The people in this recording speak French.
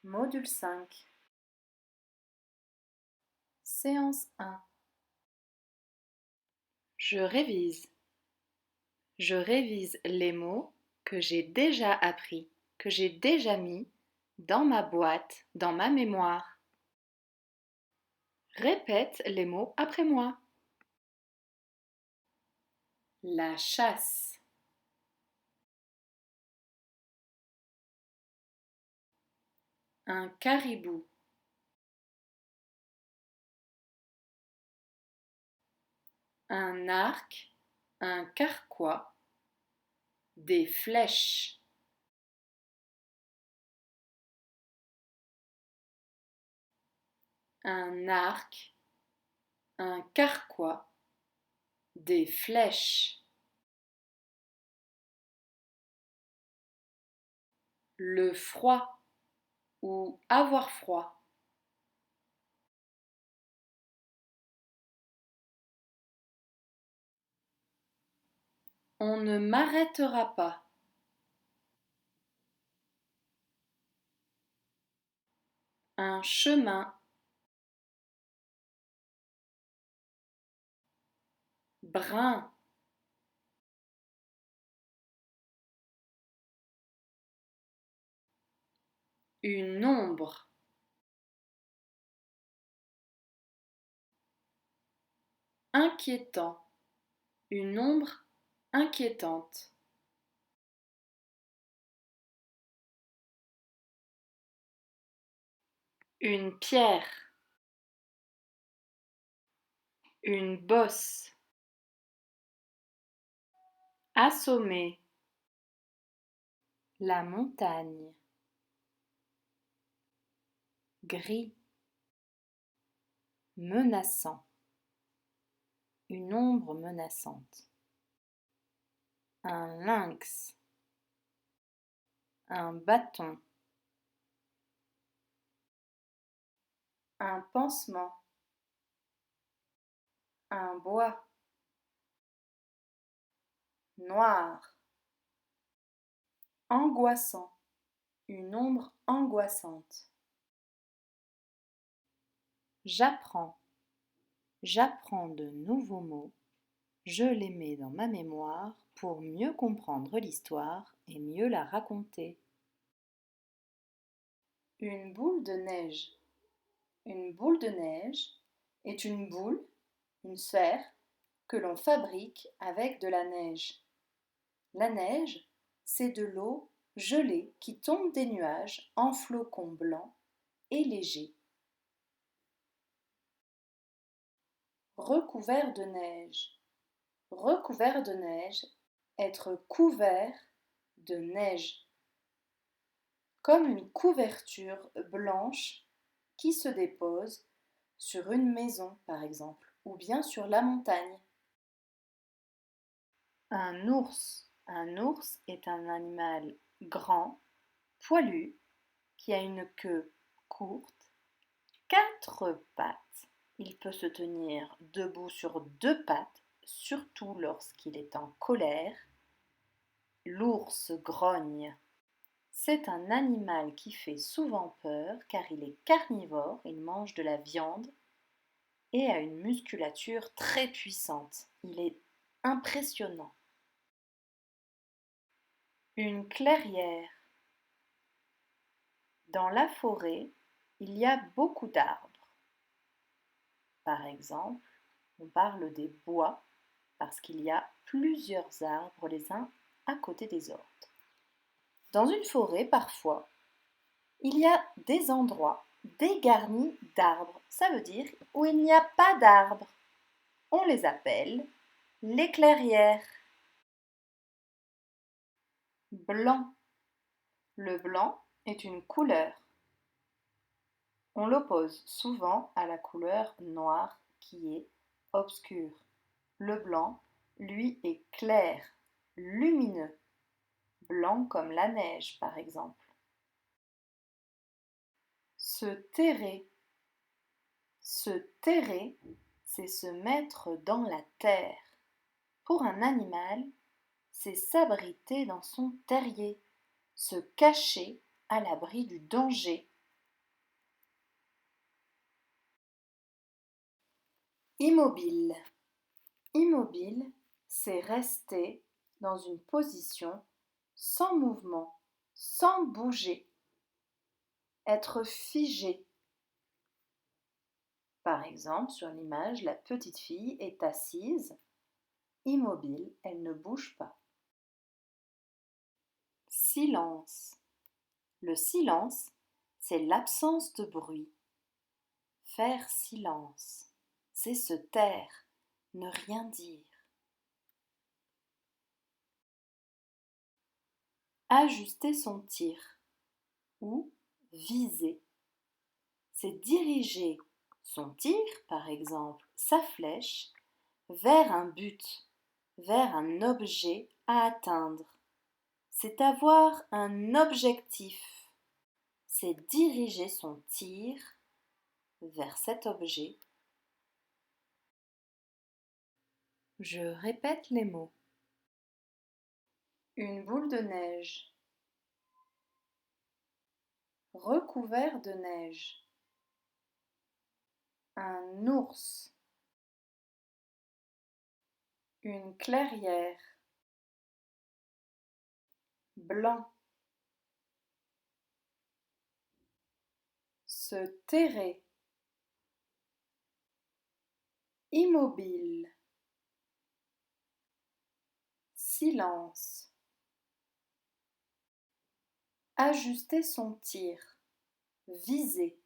Module 5. Séance 1. Je révise. Je révise les mots que j'ai déjà appris, que j'ai déjà mis dans ma boîte, dans ma mémoire. Répète les mots après moi. La chasse. Un caribou. Un arc, un carquois, des flèches. Un arc, un carquois, des flèches. Le froid ou avoir froid. On ne m'arrêtera pas. Un chemin. Brun. Une ombre. Inquiétant. Une ombre inquiétante. Une pierre. Une bosse. Assommé. La montagne. Gris. Menaçant. Une ombre menaçante. Un lynx. Un bâton. Un pansement. Un bois. Noir. Angoissant. Une ombre angoissante. J'apprends. J'apprends de nouveaux mots. Je les mets dans ma mémoire pour mieux comprendre l'histoire et mieux la raconter. Une boule de neige. Une boule de neige est une boule, une sphère, que l'on fabrique avec de la neige. La neige, c'est de l'eau gelée qui tombe des nuages en flocons blancs et légers. Recouvert de neige. Recouvert de neige, être couvert de neige. Comme une couverture blanche qui se dépose sur une maison, par exemple, ou bien sur la montagne. Un ours. Un ours est un animal grand, poilu, qui a une queue courte, 4 pattes. Il peut se tenir debout sur 2 pattes, surtout lorsqu'il est en colère. L'ours grogne. C'est un animal qui fait souvent peur car il est carnivore, il mange de la viande et a une musculature très puissante. Il est impressionnant. Une clairière. Dans la forêt, il y a beaucoup d'arbres. Par exemple, on parle des bois parce qu'il y a plusieurs arbres les uns à côté des autres. Dans une forêt, parfois, il y a des endroits dégarnis d'arbres. Ça veut dire où il n'y a pas d'arbres. On les appelle les clairières. Blanc. Le blanc est une couleur. On l'oppose souvent à la couleur noire qui est obscure. Le blanc, lui, est clair, lumineux. Blanc comme la neige, par exemple. Se terrer. Se terrer, c'est se mettre dans la terre. Pour un animal, c'est s'abriter dans son terrier, se cacher à l'abri du danger. Immobile. Immobile, c'est rester dans une position sans mouvement, sans bouger, être figé. Par exemple, sur l'image, la petite fille est assise, immobile, elle ne bouge pas. Silence. Le silence, c'est l'absence de bruit. Faire silence, c'est se taire, ne rien dire. Ajuster son tir ou viser, c'est diriger son tir, par exemple sa flèche, vers un but, vers un objet à atteindre. C'est avoir un objectif, c'est diriger son tir vers cet objet. Je répète les mots. Une boule de neige, recouvert de neige. Un ours, une clairière, blanc. Se terrer, immobile, silence. Ajuster son tir, viser.